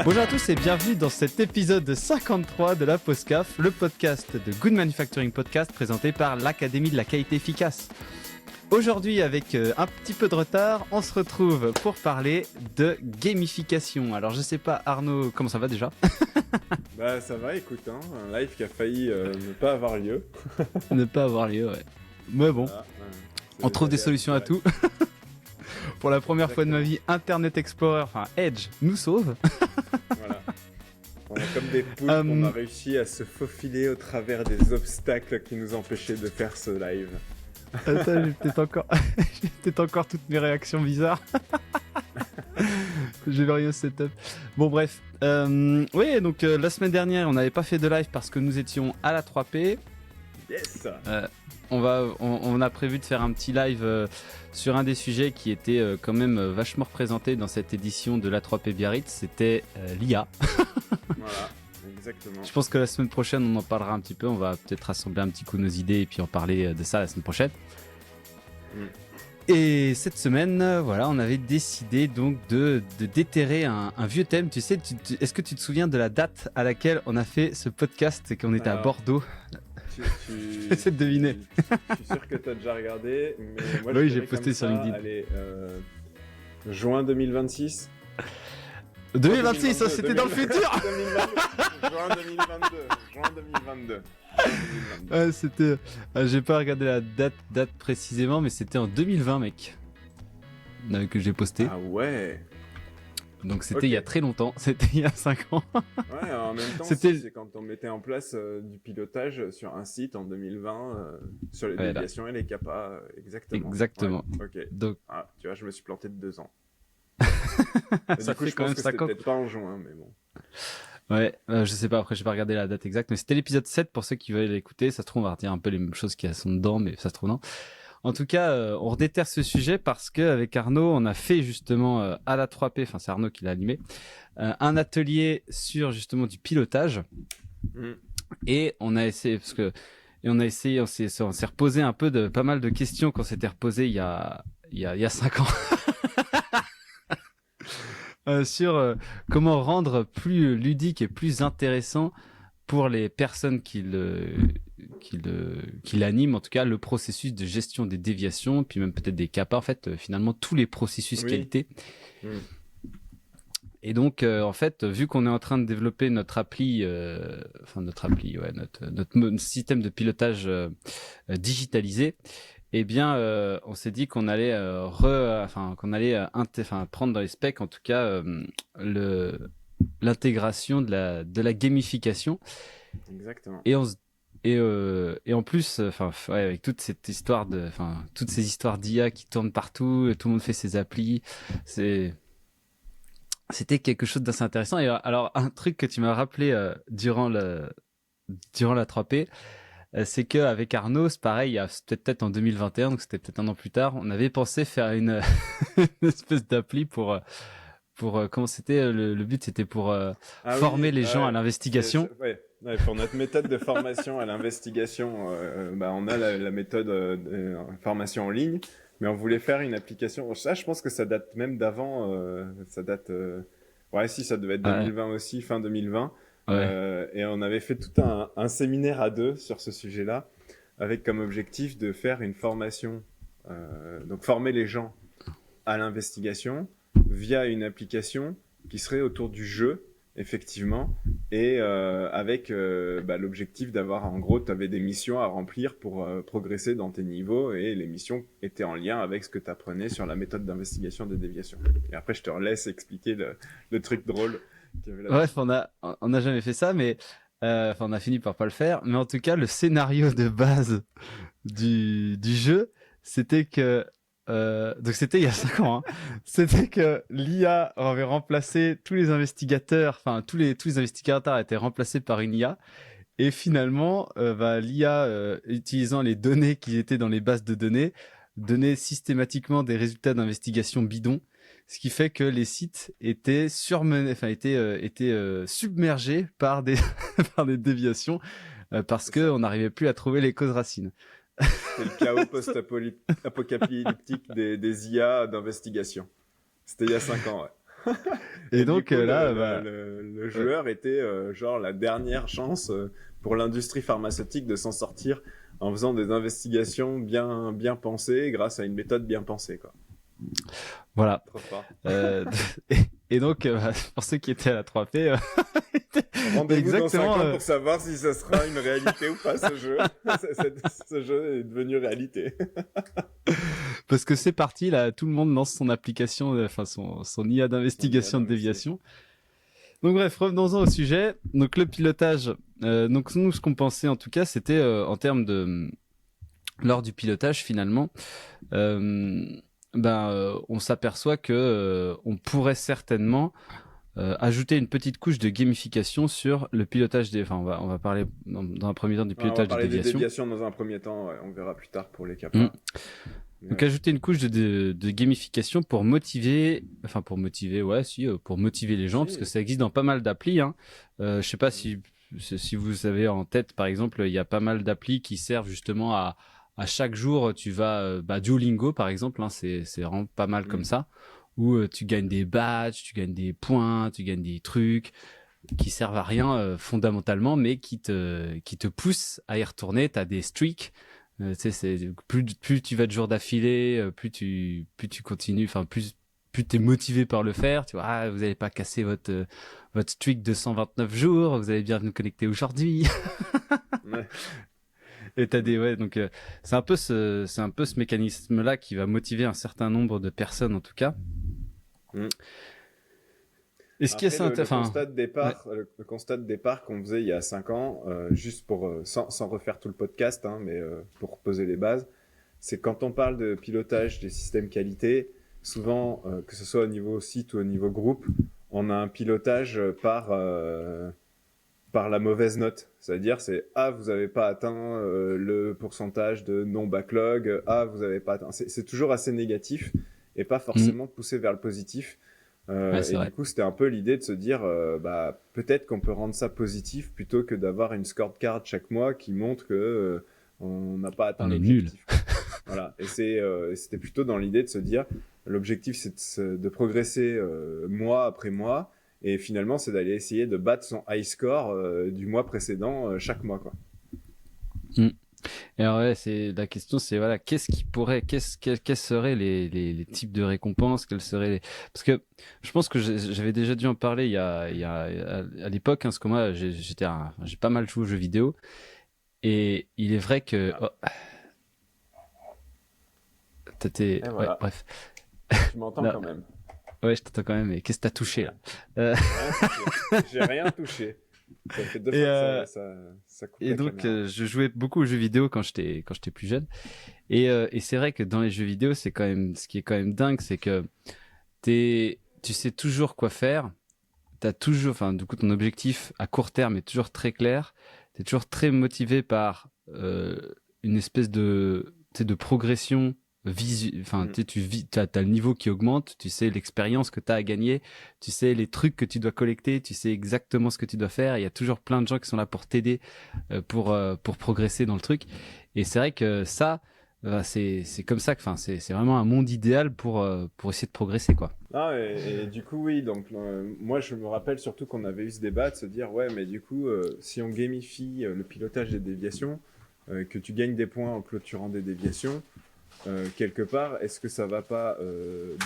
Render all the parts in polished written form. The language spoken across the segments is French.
Bonjour à tous et bienvenue dans cet épisode 53 de la Postcaf, le podcast de Good Manufacturing Podcast présenté par l'Académie de la qualité efficace. Aujourd'hui, avec un petit peu de retard, on se retrouve pour parler de gamification. Alors je sais pas Arnaud, comment ça va déjà ? Bah ça va, écoute, hein, un live qui a failli ne pas avoir lieu. Ne pas avoir lieu, ouais. Mais bon, Voilà, on trouve des solutions à tout. Pour la première fois de ma vie, Internet Explorer, enfin Edge, nous sauve. Voilà. On est comme des poules, on a réussi à se faufiler au travers des obstacles qui nous empêchaient de faire ce live. Attends, j'ai peut-être encore toutes mes réactions bizarres. J'ai rien au setup. Bon bref, oui donc la semaine dernière on n'avait pas fait de live parce que nous étions à la 3P. Yes. On a prévu de faire un petit live sur un des sujets qui était quand même vachement représenté dans cette édition de la 3P Biarritz, c'était l'IA. Voilà, exactement. Je pense que la semaine prochaine on en parlera un petit peu, on va peut-être rassembler un petit coup nos idées et puis en parler de ça la semaine prochaine. Et cette semaine, voilà, on avait décidé donc de déterrer un vieux thème. Tu sais, est-ce que tu te souviens de la date à laquelle on a fait ce podcast et qu'on était à Bordeaux ? J'essaie de deviner. Je suis sûr que tu as déjà regardé, mais moi oui, j'ai posté sur LinkedIn. Allez, juin 2026. 2026, ça c'était dans le futur. 2022, juin 2022. Ouais, c'était. J'ai pas regardé la date précisément, mais c'était en 2020, mec, que j'ai posté. Ah ouais. Donc c'était il y a très longtemps, c'était il y a 5 ans. Ouais, en même temps, c'est quand on mettait en place du pilotage sur un site en 2020, sur les déviations et les CAPA, exactement. Exactement. Ouais, ok. Donc... Ah, tu vois, je me suis planté de 2 ans. Ça du coup, fait je quand pense même que 5 c'était ans. peut-être pas en juin, mais bon. Ouais, je sais pas, après j'ai pas regardé la date exacte, mais c'était l'épisode 7 pour ceux qui veulent l'écouter. Ça se trouve, on va redire un peu les mêmes choses qui sont dedans, mais ça se trouve non. En tout cas, on redéterre ce sujet parce qu'avec Arnaud, on a fait justement à la 3P, enfin c'est Arnaud qui l'a animé, un atelier sur justement du pilotage. Et on a essayé, on s'est reposé un peu de pas mal de questions qu'on s'était reposées il y a 5 ans. Sur comment rendre plus ludique et plus intéressant pour les personnes qui l'animent, en tout cas le processus de gestion des déviations, puis même peut-être des CAPA, en fait, finalement tous les processus qualité. Et donc, en fait, vu qu'on est en train de développer notre appli, notre système de pilotage digitalisé, eh bien, on s'est dit qu'on allait prendre dans les specs, en tout cas, l'intégration de la gamification. Exactement. Et en plus, avec toute cette histoire toutes ces histoires d'IA qui tournent partout, tout le monde fait ses applis, c'était quelque chose d'assez intéressant. Et alors, un truc que tu m'as rappelé durant la 3P, c'est qu'avec Arnaud, c'est pareil, c'était peut-être en 2021, donc c'était peut-être un an plus tard, on avait pensé faire une espèce d'appli pour comment c'était, le but c'était pour former les gens à l'investigation. Pour notre méthode de formation à l'investigation, on a la méthode formation en ligne, mais on voulait faire une application. Ça, je pense que ça date même d'avant. Ça devait être 2020 aussi, fin 2020. Ouais. Et on avait fait tout un séminaire à deux sur ce sujet-là, avec comme objectif de faire une formation, donc former les gens à l'investigation via une application qui serait autour du jeu, effectivement, et avec l'objectif d'avoir, en gros, tu avais des missions à remplir pour progresser dans tes niveaux, et les missions étaient en lien avec ce que tu apprenais sur la méthode d'investigation des déviations. Et après, je te laisse expliquer le truc drôle. Bref, on a jamais fait ça, mais on a fini par pas le faire. Mais en tout cas, le scénario de base du jeu, c'était que donc c'était il y a 5 ans. C'était que l'IA avait remplacé tous les investigateurs, enfin tous les investigateurs étaient remplacés par une IA. Et finalement, l'IA utilisant les données qui étaient dans les bases de données, donnait systématiquement des résultats d'investigation bidons. Ce qui fait que les sites étaient submergés par des par des déviations parce que on n'arrivait plus à trouver les causes racines. C'est le chaos post-apocalyptique des IA d'investigation. C'était il y a 5 ans, ouais. Et du donc coup, là, le joueur était genre la dernière chance pour l'industrie pharmaceutique de s'en sortir en faisant des investigations bien pensées grâce à une méthode bien pensée, quoi. voilà. Trop fort. Euh, et donc, pour ceux qui étaient à la 3P, Rendez-vous dans 5 exactement, ans pour savoir si ça sera une réalité ou pas, ce jeu. Ce jeu est devenu réalité. parce que c'est parti là, tout le monde lance son application, enfin son IA d'investigation de déviation. Donc bref, revenons-en au sujet. Donc le pilotage, donc nous ce qu'on pensait en tout cas, c'était en termes de lors du pilotage finalement, euh, on s'aperçoit que on pourrait certainement ajouter une petite couche de gamification sur le pilotage des. Enfin, on va parler dans un premier temps du Ouais, on va pilotage des parler des déviations. déviations dans un premier temps, ouais, on verra plus tard pour les Mm. capas. Donc Ouais. ajouter une couche de gamification pour motiver, ouais, si, pour motiver les gens, parce que Si. ça existe dans pas mal d'applis. Hein. Je sais pas si vous avez en tête, par exemple, il y a pas mal d'applis qui servent justement à chaque jour, tu vas, Duolingo par exemple, hein, c'est vraiment pas mal comme ça, où tu gagnes des badges, tu gagnes des points, tu gagnes des trucs qui servent à rien fondamentalement, mais qui te poussent à y retourner. T'as des streaks. Tu sais, c'est plus tu vas de jours d'affilée, plus tu continues, enfin plus t'es motivé par le faire. Tu vois, ah, vous n'allez pas casser votre streak de 129 jours. Vous allez bien nous connecter aujourd'hui. Ouais. Et t'as des ouais, donc c'est un peu ce mécanisme-là qui va motiver un certain nombre de personnes en tout cas. Mm. Et ce qui est Après, ça, le enfin, constat de ouais. départ, le constat de départ qu'on faisait il y a 5 ans, juste pour, sans refaire tout le podcast, hein, mais pour poser les bases, c'est quand on parle de pilotage des systèmes qualité, souvent, que ce soit au niveau site ou au niveau groupe, on a un pilotage par la mauvaise note. C'est-à-dire, c'est ah, vous n'avez pas atteint le pourcentage de non-backlog, ah, vous n'avez pas atteint. C'est toujours assez négatif et pas Mm. forcément poussé vers le positif. Ouais, c'est Et du vrai. coup, c'était un peu l'idée de se dire, bah, peut-être qu'on peut rendre ça positif plutôt que d'avoir une scorecard chaque mois qui montre que on n'a pas atteint On est nul. l'objectif, quoi. Voilà. Et c'était plutôt dans l'idée de se dire, l'objectif c'est de progresser mois après mois, et finalement c'est d'aller essayer de battre son high score du mois précédent chaque mois, quoi. Mm. Et alors ouais, c'est la question, c'est voilà, qu'est-ce qui pourrait, quels seraient les types de récompenses, quels seraient les... Parce que je pense que j'avais déjà dû en parler à l'époque, hein, parce que moi j'ai pas mal joué aux jeux vidéo, et il est vrai que Ah. oh, Et ouais, voilà. bref, Tu m'entends là, quand même. ouais, je t'entends quand même. Mais qu'est-ce que t'as touché là? Ouais. Euh, J'ai rien touché. J'ai rien touché. Ça fait 2 et fois que euh, ça coupe et la donc caméra. je jouais beaucoup aux jeux vidéo quand j'étais plus jeune, et c'est vrai que dans les jeux vidéo, c'est quand même ce qui est quand même dingue, c'est que tu sais toujours quoi faire. T'as toujours, enfin, du coup, ton objectif à court terme est toujours très clair. T'es toujours très motivé par une espèce de, tu sais, de progression enfin, Mm. t'as le niveau qui augmente. Tu sais l'expérience que t'as à gagner. Tu sais les trucs que tu dois collecter. Tu sais exactement ce que tu dois faire. Il y a toujours plein de gens qui sont là pour t'aider, pour progresser dans le truc. Et c'est vrai que ça, c'est comme ça que, enfin, c'est vraiment un monde idéal pour essayer de progresser, quoi. Ah, et du coup, oui, donc moi je me rappelle surtout qu'on avait eu ce débat de se dire, ouais, mais du coup, si on gamifie le pilotage des déviations, que tu gagnes des points en clôturant des déviations, quelque part, est-ce que ça va pas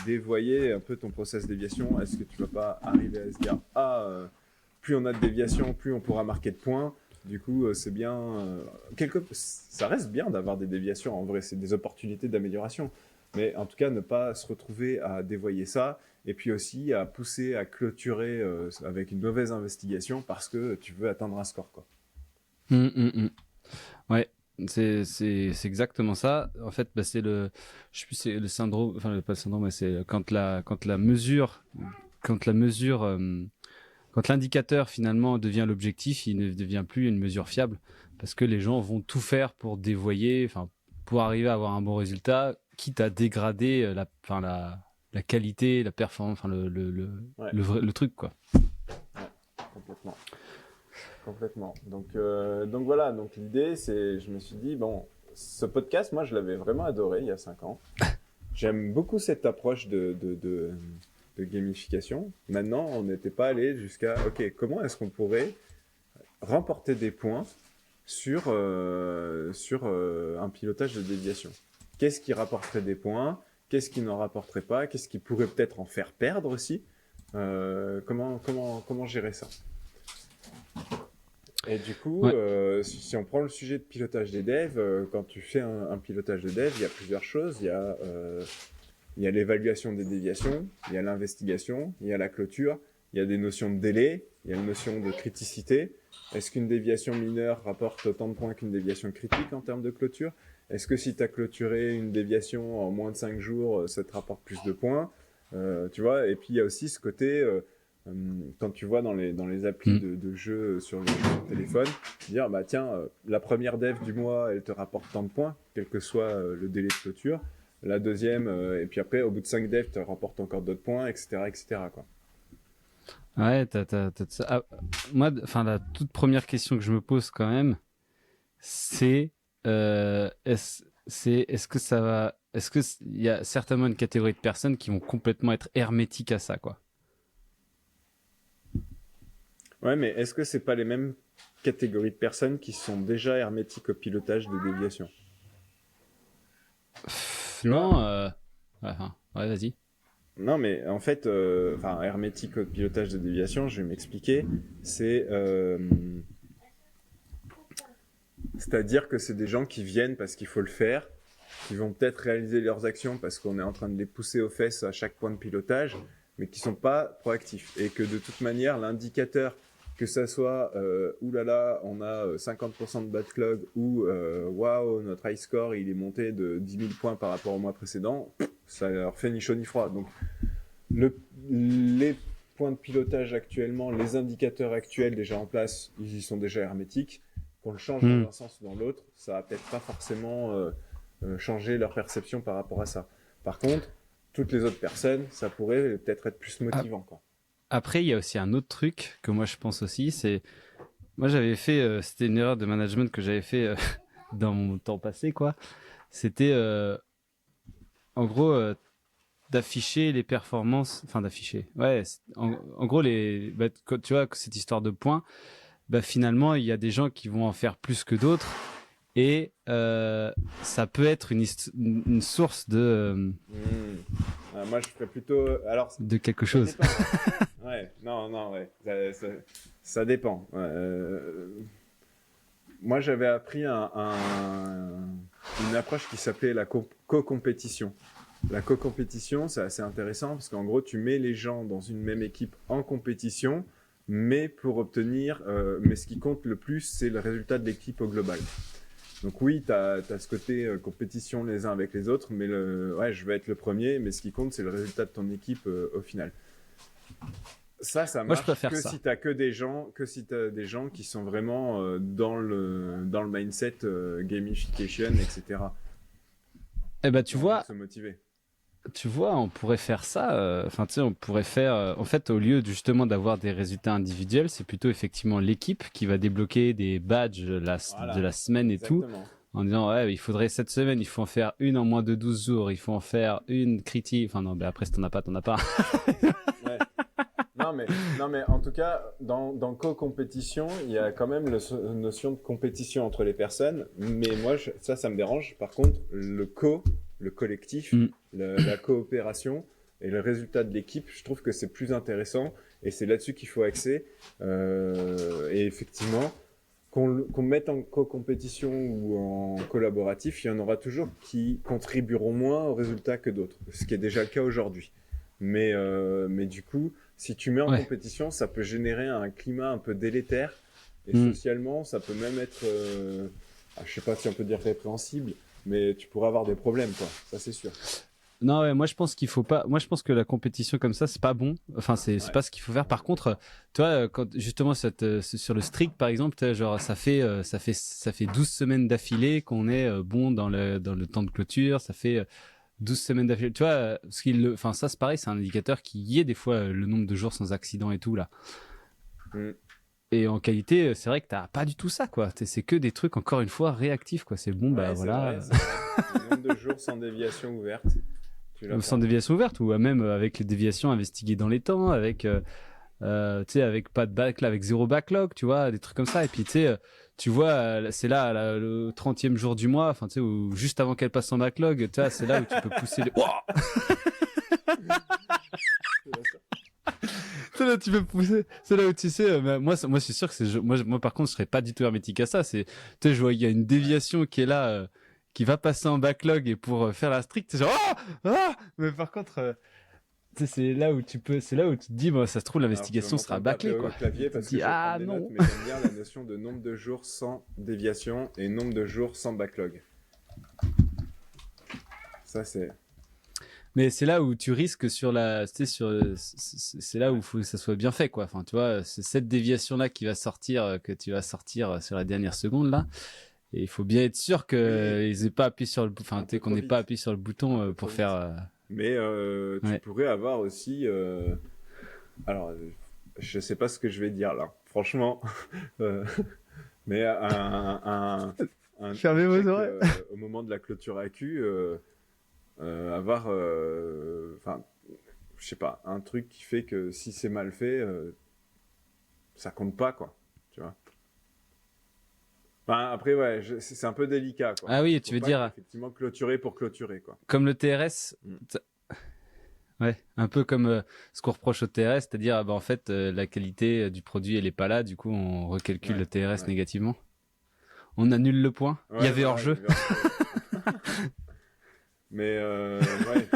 dévoyer un peu ton process déviation? Est-ce que tu vas pas arriver à se dire, ah, plus on a de déviations, plus on pourra marquer de points? Du coup, c'est bien. Ça reste bien d'avoir des déviations. En vrai, c'est des opportunités d'amélioration. Mais en tout cas, ne pas se retrouver à dévoyer ça. Et puis aussi à pousser à clôturer avec une mauvaise investigation parce que tu veux atteindre un score, quoi. Hum, hum, hum. Ouais, c'est exactement ça. En fait, je sais plus, c'est le syndrome, enfin pas le syndrome, mais c'est quand la mesure, quand l'indicateur finalement devient l'objectif, il ne devient plus une mesure fiable parce que les gens vont tout faire pour dévoyer, enfin pour arriver à avoir un bon résultat, quitte à dégrader la qualité, la performance, enfin Ouais, le truc quoi. ouais, complètement. Complètement. Donc voilà, donc l'idée, c'est, je me suis dit, bon, ce podcast, moi, je l'avais vraiment adoré il y a 5 ans. J'aime beaucoup cette approche de gamification. Maintenant, on n'était pas allé jusqu'à, ok, comment est-ce qu'on pourrait remporter des points sur un pilotage de déviation? Qu'est-ce qui rapporterait des points? Qu'est-ce qui n'en rapporterait pas? Qu'est-ce qui pourrait peut-être en faire perdre aussi? Comment gérer ça? Et du coup, si on prend le sujet de pilotage des devs, quand tu fais un pilotage de dev, il y a plusieurs choses. Il y a l'évaluation des déviations, il y a l'investigation, il y a la clôture, il y a des notions de délai, il y a une notion de criticité. Est-ce qu'une déviation mineure rapporte autant de points qu'une déviation critique en termes de clôture? Est-ce que si tu as clôturé une déviation en moins de 5 jours, ça te rapporte plus de points? Tu vois, et puis il y a aussi ce côté, quand tu vois dans les applis de jeux sur les jeux de téléphone, dire bah tiens, la première dev du mois, elle te rapporte tant de points, quel que soit le délai de clôture. La deuxième, et puis après, au bout de 5 devs, tu rapportes encore d'autres points, etc., quoi. Ouais, moi, enfin, la toute première question que je me pose quand même, c'est est-ce que ça va, est-ce que il y a certainement une catégorie de personnes qui vont complètement être hermétiques à ça, quoi. Ouais, mais est-ce que c'est pas les mêmes catégories de personnes qui sont déjà hermétiques au pilotage de déviation? Tu vois? Non, ouais, vas-y. Non, mais en fait, hermétique au pilotage de déviation, je vais m'expliquer. C'est-à-dire que c'est des gens qui viennent parce qu'il faut le faire, qui vont peut-être réaliser leurs actions parce qu'on est en train de les pousser aux fesses à chaque point de pilotage, mais qui sont pas proactifs. Et que de toute manière, l'indicateur, que ça soit oulala, on a 50% de backlog ou waouh, notre high score il est monté de 10 000 points par rapport au mois précédent, ça leur fait ni chaud ni froid. Donc les points de pilotage actuellement, les indicateurs actuels déjà en place, ils y sont déjà hermétiques. Qu'on le change dans un sens ou dans l'autre, ça va peut-être pas forcément changer leur perception par rapport à ça. Par contre, toutes les autres personnes, ça pourrait peut-être être plus motivant, quoi. Après, il y a aussi un autre truc que moi je pense aussi, c'est moi j'avais fait, c'était une erreur de management que j'avais fait dans mon temps passé, quoi. C'était en gros d'afficher les performances, enfin d'afficher. Ouais, en gros tu vois cette histoire de points, bah finalement il y a des gens qui vont en faire plus que d'autres et ça peut être une source de Moi, je ferais plutôt. Alors, de quelque ça chose. dépend. Ouais, non, ouais. Ça dépend. Moi, j'avais appris une approche qui s'appelait la co-compétition. La co-compétition, c'est assez intéressant parce qu'en gros, tu mets les gens dans une même équipe en compétition, mais pour obtenir. Mais ce qui compte le plus, c'est le résultat de l'équipe au global. Donc oui, tu as ce côté compétition les uns avec les autres, mais ouais, je vais être le premier, mais ce qui compte, c'est le résultat de ton équipe au final. Ça Moi je marche préfère que ça. si t'as si t'as des gens qui sont vraiment dans le mindset gamification, etc. Eh ben Qui ont envie de se motiver. tu vois, on pourrait faire ça. Enfin, tu sais, on pourrait faire. En fait, au lieu justement d'avoir des résultats individuels, c'est plutôt effectivement l'équipe qui va débloquer des badges de Voilà, la semaine et tout, exactement. en disant ouais, il faudrait cette semaine, il faut en faire une en moins de 12 jours, il faut en faire une critique. Enfin non, mais après si t'en as pas, t'en as pas. Ouais. Non mais en tout cas, dans co-compétition, il y a quand même la notion de compétition entre les personnes. Mais moi, ça me dérange. Par contre, le collectif, Mm. la coopération et le résultat de l'équipe, je trouve que c'est plus intéressant. Et c'est là-dessus qu'il faut axer. Et effectivement, qu'on mette en co-compétition ou en collaboratif, il y en aura toujours qui contribueront moins au résultat que d'autres. Ce qui est déjà le cas aujourd'hui. Mais du coup, si tu mets en Ouais. compétition, ça peut générer un climat un peu délétère. Et Mm. socialement, ça peut même être, je sais pas si on peut dire répréhensible, mais tu pourrais avoir des problèmes, quoi. Ça, c'est sûr. Non, ouais, moi je pense qu'il faut pas. Moi je pense que la compétition comme ça, c'est pas bon. Enfin, c'est Ouais. pas ce qu'il faut faire. Par contre, toi, quand justement sur le strict par exemple, genre ça fait 12 semaines d'affilée qu'on est bon dans le temps de clôture. Ça fait 12 semaines d'affilée. Tu vois, enfin ça c'est pareil, c'est un indicateur qui y est des fois le nombre de jours sans accident et tout là. Mm. Et en qualité, c'est vrai que t'as pas du tout ça quoi. C'est que des trucs encore une fois réactifs quoi. C'est bon, bah Ouais, c'est voilà. vrai, c'est vrai. Le nombre de jours sans déviation ouverte. Tu l'as sans pas. déviation ouverte ou même avec les déviations investiguées dans les temps, avec, tu sais, avec pas de backlog, avec zéro backlog, tu vois, des trucs comme ça. Et puis, tu sais, tu vois, c'est là, le 30e jour du mois, enfin, tu sais, ou juste avant qu'elle passe son backlog, tu vois, c'est là où tu peux pousser les. Ouah. C'est là où tu peux pousser. C'est là où tu sais, moi, je suis sûr que moi, par contre, je serais pas du tout hermétique à ça. Tu sais, je vois, il y a une Ouais. déviation qui est là, qui va passer en backlog et pour faire la stricte, c'est genre, mais par contre, tu sais, c'est là où tu te dis, bon, ça se trouve, Alors, tu vas l'investigation sera m'entendre taper bâclée, au quoi. clavier Tu te parce que dis, je vais prendre ah des notes, non. mais j'aime bien la notion de nombre de jours sans déviation et nombre de jours sans backlog. Ça, c'est... Mais c'est là où tu risques sur la, tu sais, c'est là où il faut que ça soit bien fait, quoi. Enfin, tu vois, c'est cette déviation-là qui va sortir, que tu vas sortir sur la dernière seconde, là. Et il faut bien être sûr Oui, qu'ils aient pas appuyé sur le, enfin, un tu sais, peu qu'on trop n'ait pas vite. appuyé sur le Un bouton peu trop pour faire, vite. Mais tu ouais. pourrais avoir aussi... Alors, je sais pas ce que je vais dire là, franchement. Euh, mais un Fermez vos check oreilles. au moment de la clôture AQ, avoir... Enfin, je sais pas, un truc qui fait que si c'est mal fait, ça compte pas, quoi. Tu vois. Enfin, après, ouais, c'est un peu délicat, quoi. Ah oui, Faut tu veux pas dire, effectivement clôturer pour clôturer, quoi. comme le TRS, Mm. ouais, un peu comme ce qu'on reproche au TRS, c'est-à-dire, ah bah, en fait, la qualité du produit, elle est pas là, du coup, on recalcule Ouais, le TRS ouais. négativement. On annule le point. Il y Ouais, avait voilà, il y hors-jeu. avait hors-jeu, ouais. Mais, ouais.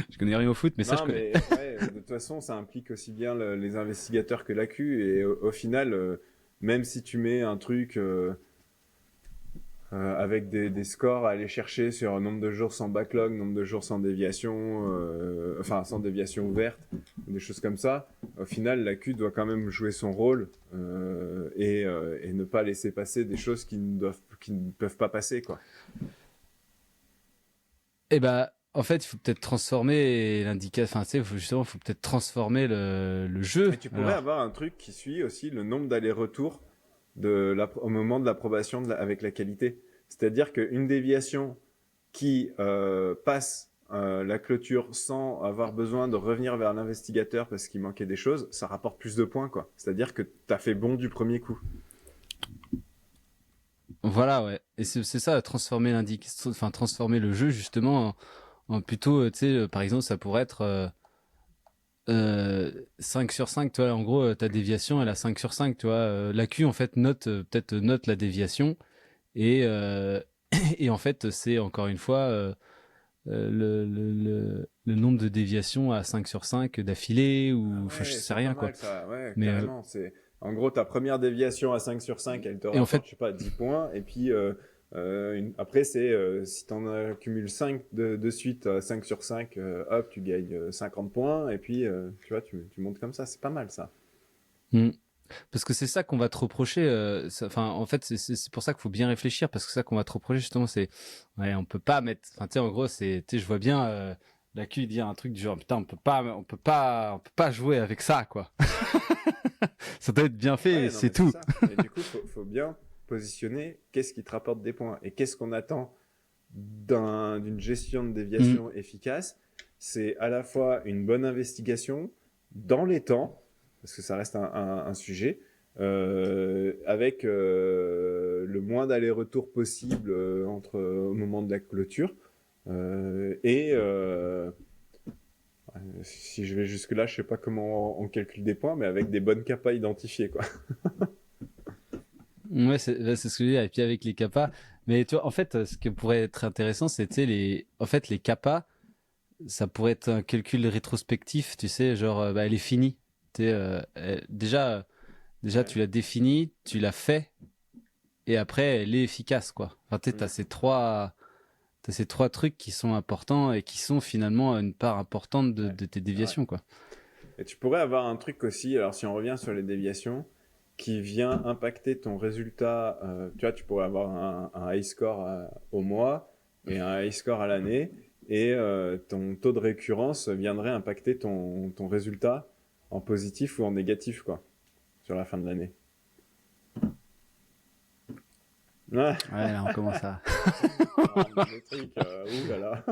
Je connais rien au foot, mais ça, je Non, connais. mais ouais, de toute façon, ça implique aussi bien les investigateurs que l'AQ. Et au final, même si tu mets un truc avec des scores à aller chercher sur un nombre de jours sans backlog, nombre de jours sans déviation, enfin sans déviation ouverte, des choses comme ça, au final, l'AQ doit quand même jouer son rôle et ne pas laisser passer des choses qui ne peuvent pas passer, quoi. Eh ben, en fait, il faut peut-être transformer l'indicateur. Enfin, tu sais, justement, il faut peut-être transformer le jeu. Et tu pourrais Alors, avoir un truc qui suit aussi le nombre d'allers-retours au moment de l'approbation avec la qualité. C'est-à-dire qu'une déviation qui passe la clôture sans avoir besoin de revenir vers l'investigateur parce qu'il manquait des choses, ça rapporte plus de points, quoi. C'est-à-dire que tu as fait bon du premier coup. voilà, ouais. Et c'est ça, transformer le jeu justement en plutôt, tu sais, par exemple, ça pourrait être 5 sur 5, tu vois. En gros, ta déviation, elle a 5 sur 5, tu vois. L'AQ, en fait, peut-être note la déviation et et en fait, c'est encore une fois le nombre de déviations à 5 sur 5 d'affilée Ah ou enfin, je ouais, sais c'est pas rien quoi. mal ça, ouais, Mais carrément. En gros, ta première déviation à 5 sur 5, elle te et en fait, rapporte, je sais pas, 10 points. Et puis après, c'est si tu en accumules 5 de suite à 5 sur 5, hop, tu gagnes 50 points. Et puis, tu vois, tu montes comme ça. C'est pas mal ça. hmm. Parce que c'est ça qu'on va te reprocher. Enfin, en fait, c'est pour ça qu'il faut bien réfléchir parce que ça qu'on va te reprocher justement, c'est ouais, on peut pas mettre. Enfin, tu sais, en gros, tu sais, je vois bien la Q dire un truc du genre putain, on peut pas jouer avec ça quoi. Ça doit être bien fait, et Ouais, non, c'est mais c'est tout. ça. Et du coup, faut bien positionner qu'est-ce qui te rapporte des points et qu'est-ce qu'on attend d'une gestion de Hmm. déviation efficace. C'est à la fois une bonne investigation dans les temps, parce que ça reste un sujet, avec le moins d'aller-retour possible au moment de la clôture. Et si je vais jusque-là, je sais pas comment on calcule des points, mais avec des bonnes capas identifiées, quoi. Ouais, c'est ce que je veux dire. Et puis avec les kappas, mais tu vois, en fait, ce qui pourrait être intéressant, c'est tu sais, en fait, les kappas, ça pourrait être un calcul rétrospectif, tu sais, genre, bah, elle est finie. Tu sais, déjà, Ouais. tu l'as définie, tu l'as fait, et après, elle est efficace, quoi. Enfin, tu sais, Mm. t'as ces trois trucs qui sont importants et qui sont finalement une part importante Ouais, de tes c'est vrai. déviations, quoi. Et tu pourrais avoir un truc aussi, alors si on revient sur les déviations, qui vient impacter ton résultat. Tu vois, tu pourrais avoir un high score au mois et un high score à l'année, et ton taux de récurrence viendrait impacter ton résultat en positif ou en négatif, quoi, sur la fin de l'année. Ouais, Ouais, là, on commence à. on rentre dans des trucs, ouh là là.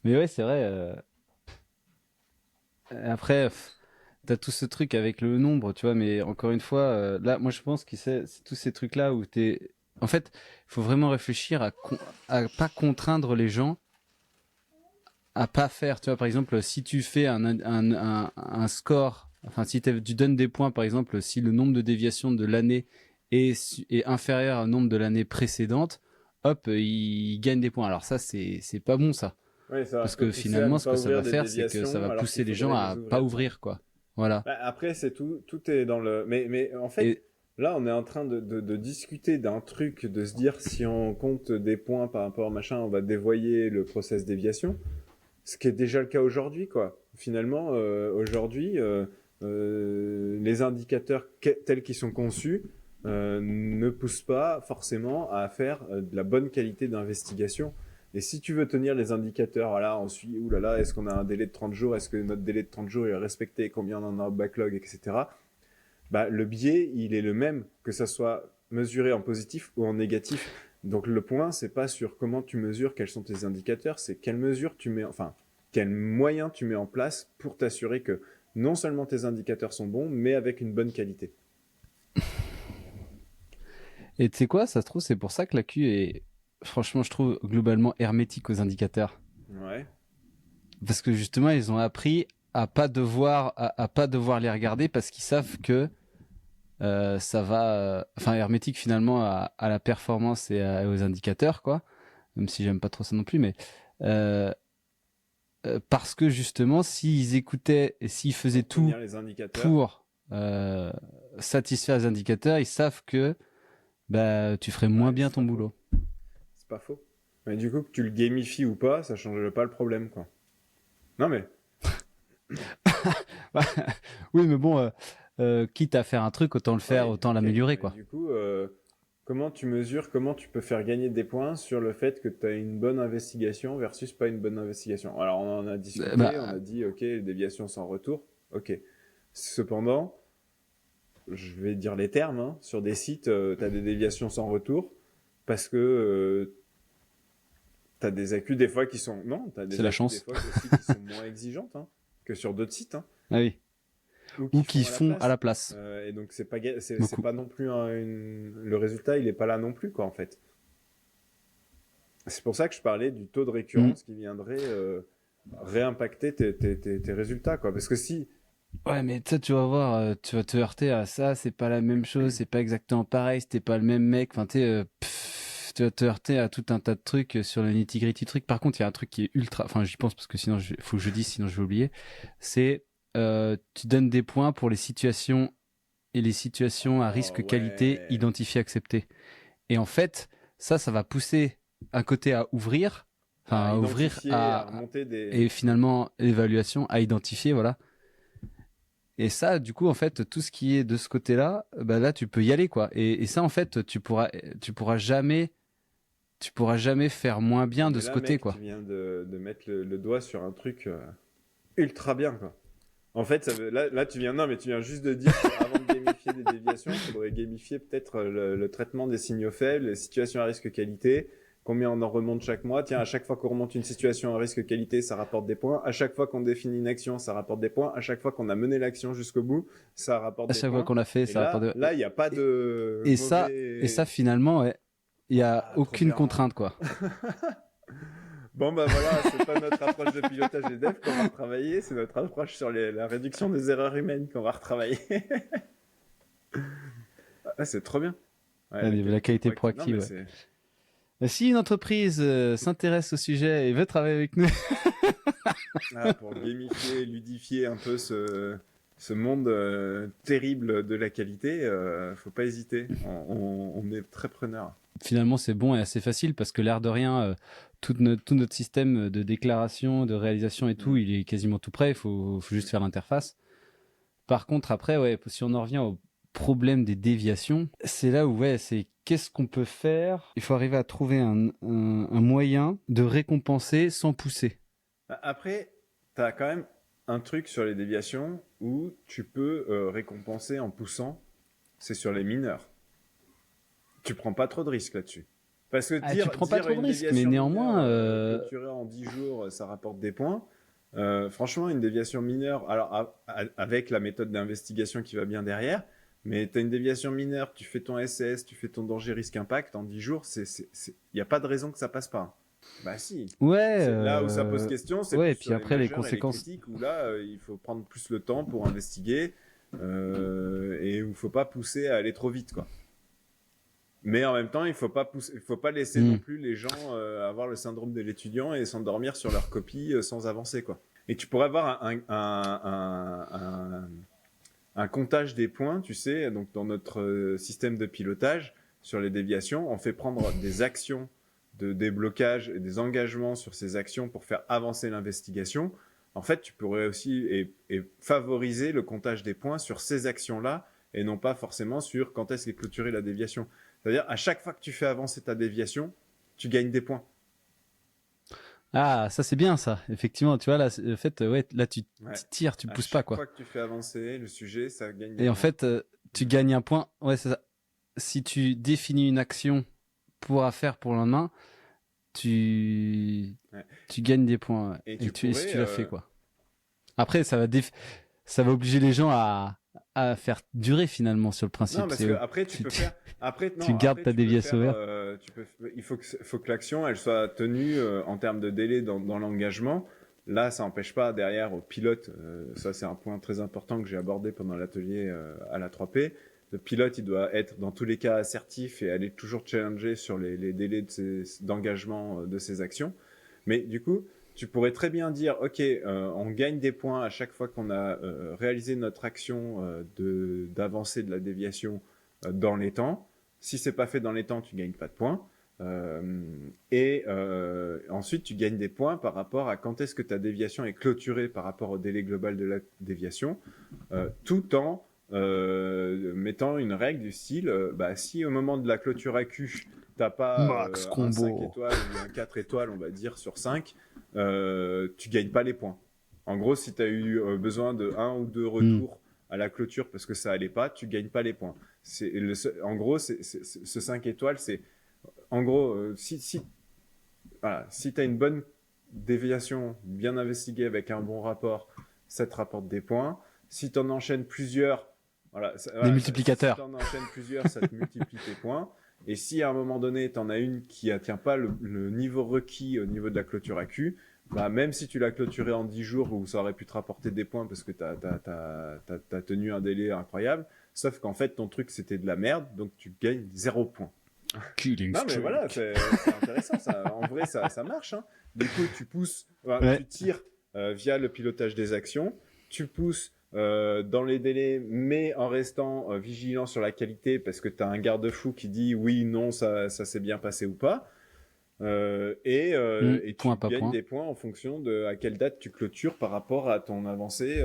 Mais ouais, c'est vrai. Après, t'as tout ce truc avec le nombre, tu vois. Mais encore une fois, là, moi, je pense que c'est tous ces trucs-là où t'es. En fait, il faut vraiment réfléchir à pas contraindre les gens à pas faire. Tu vois, par exemple, si tu fais un score, enfin, si tu donnes des points, par exemple, si le nombre de déviations de l'année est inférieur au nombre de l'année précédente, hop, il gagne des points. Alors ça, c'est pas bon, ça. Oui, ça va Parce te que pousser à ne finalement, ce pas que ça ouvrir va des faire, c'est que ça déviations va alors qu'il pousser les gens faudrait les à pas ouvrir, quoi. ouvrir, quoi. Voilà. Bah, après, c'est tout est dans le. Mais en fait, Et là, on est en train de discuter d'un truc, de se dire si on compte des points par rapport à machin, on va dévoyer le process déviation. Ce qui est déjà le cas aujourd'hui, quoi. Finalement, aujourd'hui, les indicateurs tels qu'ils sont conçus ne poussent pas forcément à faire de la bonne qualité d'investigation. Et si tu veux tenir les indicateurs, voilà, on suit, oulala, est-ce qu'on a un délai de 30 jours, est-ce que notre délai de 30 jours est respecté, combien on en a au backlog, etc. Bah, le biais, il est le même, que ça soit mesuré en positif ou en négatif. Donc le point, c'est pas sur comment tu mesures, quels sont tes indicateurs, c'est quelles mesures tu mets, enfin, quels moyens tu mets en place pour t'assurer que non seulement tes indicateurs sont bons, mais avec une bonne qualité. Et tu sais quoi, ça se trouve, c'est pour ça que la Q est, franchement, je trouve globalement hermétique aux indicateurs. Ouais. Parce que justement, ils ont appris à pas devoir les regarder parce qu'ils savent que ça va, enfin, hermétique finalement à la performance aux indicateurs, quoi. Même si j'aime pas trop ça non plus, mais euh, parce que justement, s'ils écoutaient et s'ils faisaient Pour tout tenir les indicateurs, pour satisfaire les indicateurs, ils savent que bah, tu ferais moins ouais, bien c'est ton pas faux. boulot. C'est pas faux. Mais du coup, que tu le gamifies ou pas, ça change pas le problème, quoi. Non mais, Oui, mais bon, quitte à faire un truc, autant le faire, oui, autant ok. l'améliorer, Mais quoi. du coup, comment tu mesures, comment tu peux faire gagner des points sur le fait que tu as une bonne investigation versus pas une bonne investigation? Alors, on en a discuté, on a Bah, dit, ok, les déviations sans retour, ok. Cependant, je vais dire les termes, hein, sur des sites, tu as des déviations sans retour parce que tu as des accus des fois qui sont... Non, tu as c'est des la accus des chance. fois aussi qui sont moins exigeantes hein, que sur d'autres sites. Hein. Ah oui. Ou Ou qui qui font à la font à place. la place. Et donc c'est Beaucoup. pas non plus le résultat, il est pas là non plus quoi en fait. C'est pour ça que je parlais du taux de Mm. récurrence qui viendrait réimpacter tes résultats quoi. Parce que si Ouais, mais tu vas voir, tu vas te heurter à ça, c'est pas la même chose, c'est pas exactement pareil, c'était pas le même mec. Enfin, tu vas te heurter à tout un tas de trucs sur le nitty-gritty truc. Par contre, il y a un truc qui est ultra, enfin, j'y pense parce que sinon, faut que je dise, sinon je vais oublier. C'est, tu donnes des points pour les situations et les situations à oh risque qualité ouais, identifiées acceptées. Et en fait, ça va pousser un côté à ouvrir, enfin à à ouvrir identifier, à remonter des et finalement évaluation à identifier, voilà. Et ça, du coup, en fait, tout ce qui est de ce côté-là, bah là, tu peux y aller, quoi. Et ça, en fait, tu pourras jamais faire moins Non bien de mais ce là côté, mec, tu quoi. viens de mettre le doigt sur un truc ultra bien quoi. En fait, là, tu viens, non, mais tu viens juste de dire qu'avant de gamifier des déviations, il faudrait gamifier peut-être le traitement des signaux faibles, les situations à risque qualité, combien on en remonte chaque mois. Tiens, à chaque fois qu'on remonte une situation à risque qualité, ça rapporte des points. À chaque fois qu'on définit une action, ça rapporte des points. À chaque fois qu'on a mené l'action jusqu'au bout, ça rapporte À des chaque fois points. qu'on l'a fait, Et ça rapporte. là, il n'y a pas Et, de et ça, et ça, mauvais. finalement, ouais, il y a Ah, trop aucune bien. contrainte, quoi. Bon, bah voilà, c'est pas notre approche de pilotage des devs qu'on va retravailler, c'est notre approche sur la réduction des erreurs humaines qu'on va retravailler. Ah, c'est trop bien. Ouais, la La qualité qualité proactive. Non, mais proactive, ouais. c'est. Si une entreprise s'intéresse au sujet et veut travailler avec nous, Ah, pour gamifier, ludifier un peu ce monde terrible de la qualité, faut pas hésiter. On est très preneur. finalement, c'est bon et assez facile parce que l'air de rien, tout notre système de déclaration, de réalisation et tout, Mm. il est quasiment tout prêt. Faut juste faire l'interface. Par contre, après, ouais, si on en revient au problème des déviations, c'est là où, ouais, c'est qu'est-ce qu'on peut faire. Il faut arriver à trouver un moyen de récompenser sans pousser. Après, tu as quand même un truc sur les déviations où tu peux récompenser en poussant, c'est sur les mineurs. Tu prends pas trop de risques là-dessus. Parce que tu prends pas trop de risques, mais néanmoins, clôturée en 10 jours, ça rapporte des points. Franchement, une déviation mineure, alors avec la méthode d'investigation qui va bien derrière, mais tu as une déviation mineure, tu fais ton SS, tu fais ton danger risque impact en 10 jours, il n'y a pas de raison que ça passe pas. Bah si. ouais. Là où ça pose question, c'est Ouais, plus et puis sur après, les les majeurs et les conséquences. critiques, où là, il faut prendre plus le temps pour investiguer et où il faut pas pousser à aller trop vite, quoi. Mais en même temps, il faut pas laisser non plus les gens avoir le syndrome de l'étudiant et s'endormir sur leur copie sans avancer, quoi. Et tu pourrais avoir un comptage des points, tu sais, donc dans notre système de pilotage sur les déviations, on fait prendre des actions de déblocage et des engagements sur ces actions pour faire avancer l'investigation. En fait, tu pourrais aussi et favoriser le comptage des points sur ces actions-là et non pas forcément sur quand est-ce qu'est clôturée la déviation. C'est-à-dire, à chaque fois que tu fais avancer ta déviation, tu gagnes des points. Ah, ça c'est bien ça. Effectivement, tu vois là, le fait, ouais, là tu Ouais. tires, tu À pousses pas chaque quoi. fois que tu fais avancer le sujet, ça gagne des Et en points. fait, tu gagnes un point. Ouais, c'est ça. Si tu définis une action pour faire pour le lendemain, tu Ouais. tu gagnes des points. Ouais. Et Et tu si pourrais... tu l'as fait quoi. Après, ça va obliger les gens à faire durer finalement sur le Non, principe. parce que après tu peux faire. Tu gardes Après ta tu peux déviation faire. ouverte. Il faut que l'action elle soit tenue en termes de délai dans l'engagement. Là, ça n'empêche pas derrière au pilote. Ça, c'est un point très important que j'ai abordé pendant l'atelier à la 3P. Le pilote, il doit être dans tous les cas assertif et aller toujours challenger sur les délais d'engagement de ses actions. Mais du coup, tu pourrais très bien dire, ok, on gagne des points à chaque fois qu'on a réalisé notre action d'avancer de la déviation dans les temps. Si c'est pas fait dans les temps, tu gagnes pas de points. Ensuite, tu gagnes des points par rapport à quand est-ce que ta déviation est clôturée par rapport au délai global de la déviation, tout en mettant une règle du style, si au moment de la clôture AQ, t'as pas Max un 5 combo. étoiles ou un 4 étoiles, on va dire, sur 5, tu gagnes pas les points. En gros, si tu as eu besoin de 1 ou 2 retours à la clôture parce que ça allait pas, tu gagnes pas les points. En gros, ce 5 étoiles, c'est... En gros, si tu as une bonne déviation, bien investiguée avec un bon rapport, ça te rapporte des points. Si tu en enchaînes plusieurs, Des si multiplicateurs. tu en enchaînes plusieurs, ça te multiplie tes points. Et si à un moment donné, tu en as une qui n'atteint pas le niveau requis au niveau de la clôture AQ, même si tu l'as clôturé en 10 jours où ça aurait pu te rapporter des points parce que tu as tenu un délai incroyable, sauf qu'en fait, ton truc, c'était de la merde, donc tu gagnes 0 points. Killing Non, mais streak. voilà, c'est intéressant. Ça. En vrai, ça marche. Hein. Du coup, tu pousses, Ouais. tu tires via le pilotage des actions, tu pousses dans les délais, mais en restant vigilant sur la qualité parce que tu as un garde-fou qui dit oui, non, ça s'est bien passé ou pas. Et tu Point pas gagnes point. des points en fonction de à quelle date tu clôtures par rapport à ton avancée,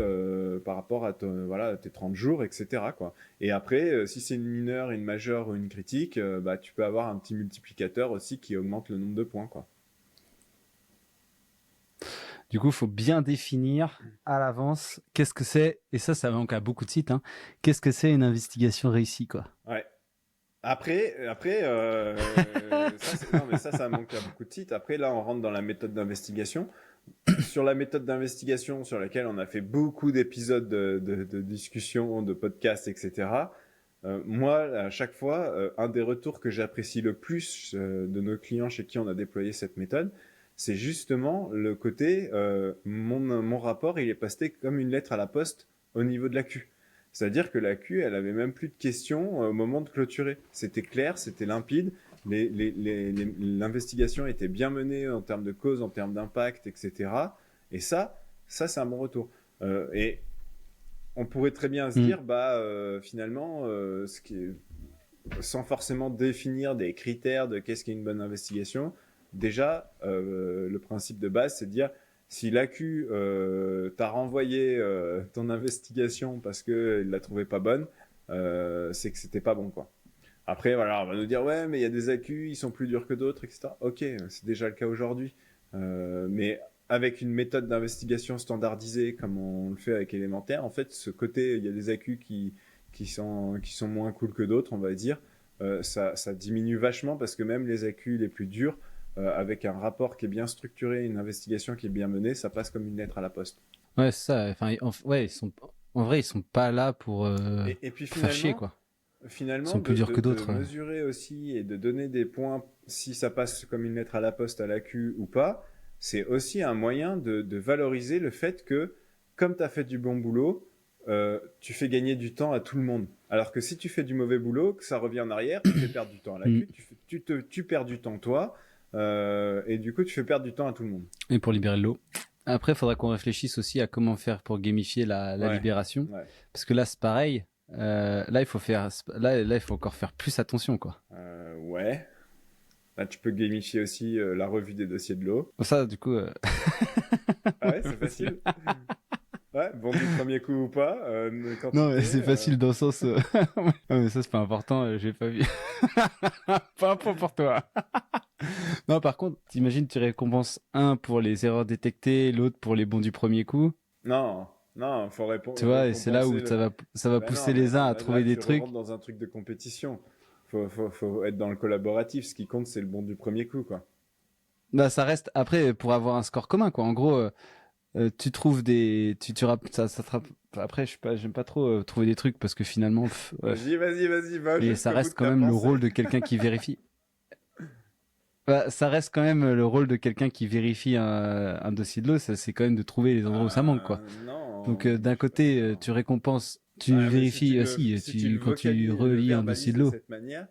par rapport à tes 30 jours, etc. Quoi. Et après, si c'est une mineure, une majeure ou une critique, tu peux avoir un petit multiplicateur aussi qui augmente le nombre de points. Quoi. Du coup, il faut bien définir à l'avance qu'est-ce que c'est, et ça manque à beaucoup de sites, hein, qu'est-ce que c'est une investigation réussie, quoi. Ouais. Après, non, mais ça manque à beaucoup de sites. Après, là, on rentre dans la méthode d'investigation. Sur la méthode d'investigation sur laquelle on a fait beaucoup d'épisodes de discussions, de podcasts, etc. Moi, à chaque fois, un des retours que j'apprécie le plus de nos clients chez qui on a déployé cette méthode, c'est justement le côté mon rapport, il est passé comme une lettre à la poste au niveau de la Q. C'est-à-dire que la Q, elle avait même plus de questions au moment de clôturer. C'était clair, c'était limpide. L'investigation était bien menée en termes de cause, en termes d'impact, etc. Et ça c'est un bon retour. Et on pourrait très bien se dire, finalement, sans forcément définir des critères de qu'est-ce qu'est une bonne investigation, déjà, le principe de base, c'est de dire, si l'AQ t'a renvoyé ton investigation parce qu'il l'a trouvée pas bonne, c'est que c'était pas bon, quoi. Après, voilà, on va nous dire, ouais, mais il y a des AQ, ils sont plus durs que d'autres, etc. Ok, c'est déjà le cas aujourd'hui. Mais avec une méthode d'investigation standardisée, comme on le fait avec élémentaire, en fait, ce côté, il y a des AQ qui sont moins cool que d'autres, on va dire. ça diminue vachement parce que même les accus les plus durs, avec un rapport qui est bien structuré, une investigation qui est bien menée, ça passe comme une lettre à la poste. Ouais, c'est ça. Enfin, ouais, en vrai, ils sont pas là pour Et puis faire chier, quoi. Ils finalement sont plus durs que de d'autres. mesurer aussi et de donner des points si ça passe comme une lettre à la poste à l'AQ ou pas, c'est aussi un moyen de valoriser le fait que comme tu as fait du bon boulot, tu fais gagner du temps à tout le monde. Alors que si tu fais du mauvais boulot, que ça revient en arrière, tu fais perdre du temps à l'AQ, tu perds du temps toi, et du coup tu fais perdre du temps à tout le monde. Et pour libérer l'eau. Après, il faudra qu'on réfléchisse aussi à comment faire pour gamifier la Ouais. libération. Ouais. Parce que là, c'est pareil. Là, il faut encore faire plus attention, quoi. Ouais. Là, tu peux gamifier aussi la revue des dossiers de l'eau. Ça, du coup. Ah ouais, c'est facile. Ouais, bon du premier coup ou pas. Quantité, Non, mais c'est facile dans le sens. Ouais, mais ça, c'est pas important. J'ai pas vu. Pas un point pour toi. Non, par contre, t'imagines, tu récompenses un pour les erreurs détectées, l'autre pour les bons du premier coup. Non, non, faut Tu vois, et c'est là où ça va Ben pousser non, mais les uns non, à trouver des tu trucs. rentres dans un truc de compétition. Faut être dans le collaboratif. Ce qui compte, c'est le bon du premier coup, quoi. Bah, ça reste après pour avoir un score commun, quoi. En gros, tu trouves des, ça te après, je sais pas, j'aime pas trop trouver des trucs parce que finalement, ouais. Vas-y, va Et ça jusqu'au bout reste de quand ta même le pensée. rôle de quelqu'un qui vérifie. Bah, ça reste quand même le rôle de quelqu'un qui vérifie un dossier de l'eau. C'est quand même de trouver les endroits où ça manque, quoi. Donc Non, d'un je suis pas côté, d'accord. tu récompenses, tu Ouais, mais vérifies aussi, si tu le quand tu le relis un dossier verbalises de de l'eau. cette manière,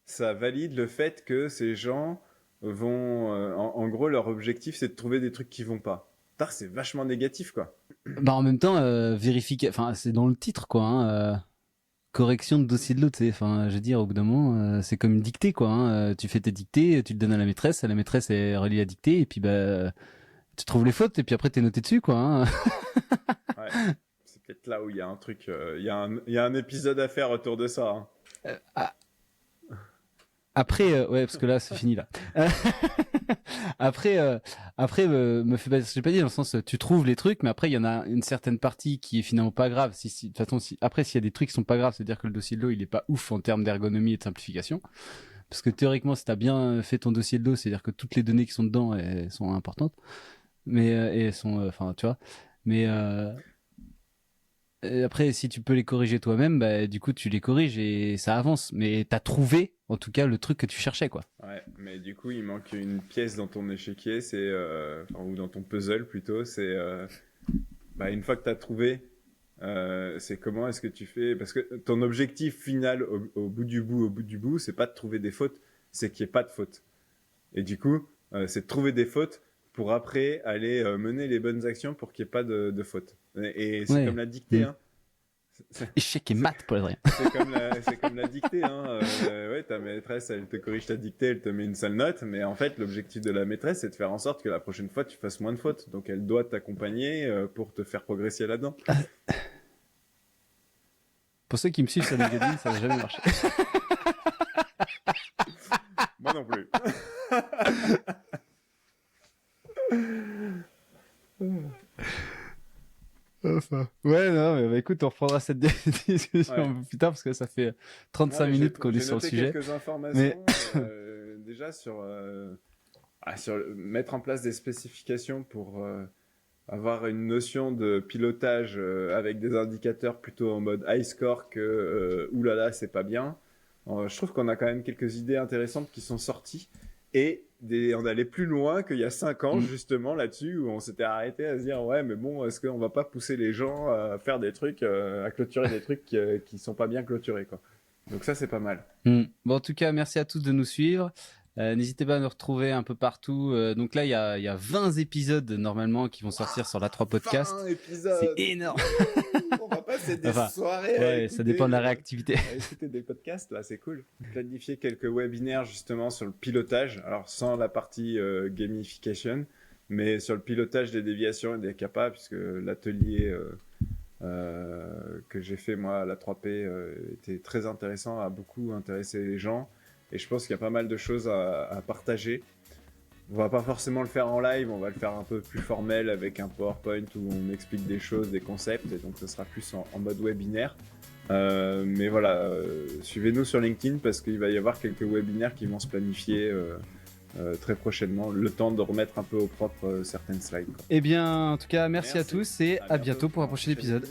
ça valide le fait que ces gens vont, en gros, leur objectif, c'est de trouver des trucs qui vont pas. Putain, c'est vachement négatif, quoi. Bah en même temps, enfin c'est dans le titre, quoi. Correction de dossier de l'eau, tu sais. Enfin, je veux dire, au bout d'un moment, c'est comme une dictée, quoi. Tu fais tes dictées, tu le donnes à la maîtresse elle relit la dictée, et puis bah tu trouves les fautes, et puis après t'es noté dessus, quoi. Ouais. C'est peut-être là où il y a un truc, il y a un épisode à faire autour de ça, hein. Après, ouais, parce que là, c'est fini là. Après, me fais pas, j'ai pas dit dans le sens, tu trouves les trucs, mais après, il y en a une certaine partie qui est finalement pas grave. De toute façon, après, s'il y a des trucs qui sont pas graves, c'est-à-dire que le dossier de l'eau, il est pas ouf en termes d'ergonomie et de simplification. Parce que théoriquement, si t'as bien fait ton dossier de l'eau, c'est-à-dire que toutes les données qui sont dedans, elles sont importantes. Mais, et elles sont, enfin, tu vois. Mais, et après, si tu peux les corriger toi-même, bah, du coup, tu les corriges et ça avance. Mais t'as trouvé, en tout cas, le truc que tu cherchais, quoi. Ouais, mais du coup, il manque une pièce dans ton échiquier, ou dans ton puzzle plutôt, bah, une fois que tu as trouvé, c'est comment est-ce que tu fais, parce que ton objectif final au bout du bout, c'est pas de trouver des fautes, c'est qu'il n'y ait pas de fautes. Et du coup, c'est de trouver des fautes pour après aller mener les bonnes actions pour qu'il n'y ait pas de fautes. Et c'est Ouais. comme la dictée, hein. Échec et maths pour Adrien. C'est comme la dictée, hein. Ouais, ta maîtresse, elle te corrige ta dictée, elle te met une sale note, mais en fait, l'objectif de la maîtresse, c'est de faire en sorte que la prochaine fois, tu fasses moins de fautes. Donc, elle doit t'accompagner pour te faire progresser là-dedans. Pour ceux qui me suivent sur LinkedIn, ça n'a jamais marché. Moi non plus. Enfin. Ouais, non, mais bah, écoute, on reprendra cette discussion un peu plus tard parce que ça fait 35 Ouais, minutes qu'on est sur le J'ai sujet. noté quelques informations déjà sur mettre en place des spécifications pour avoir une notion de pilotage avec des indicateurs plutôt en mode high score que oulala, c'est pas bien. Je trouve qu'on a quand même quelques idées intéressantes qui sont sorties et on allait plus loin qu'il y a 5 ans justement là-dessus où on s'était arrêté à se dire ouais mais bon est-ce qu'on va pas pousser les gens à faire des trucs, à clôturer des trucs qui sont pas bien clôturés quoi. Donc ça c'est pas mal. Bon, en tout cas, merci à tous de nous suivre. N'hésitez pas à nous retrouver un peu partout. Donc là, il y a 20 épisodes normalement qui vont sortir sur la 3 Podcast. 20 épisodes. C'est énorme. On va passer des Enfin, soirées à ouais, écouter, ça dépend de la réactivité. à écouter des podcasts, là, c'est cool. Planifier quelques webinaires justement sur le pilotage, alors sans la partie gamification, mais sur le pilotage des déviations et des CAPA, puisque l'atelier que j'ai fait moi à la 3P était très intéressant, a beaucoup intéressé les gens, et je pense qu'il y a pas mal de choses à partager. On va pas forcément le faire en live, on va le faire un peu plus formel avec un PowerPoint où on explique des choses, des concepts, et donc ce sera plus en mode webinaire. Mais voilà, suivez-nous sur LinkedIn parce qu'il va y avoir quelques webinaires qui vont se planifier très prochainement, le temps de remettre un peu au propre certaines slides, quoi. Eh bien, en tout cas, merci à Merci. tous et à bientôt pour un prochain épisode.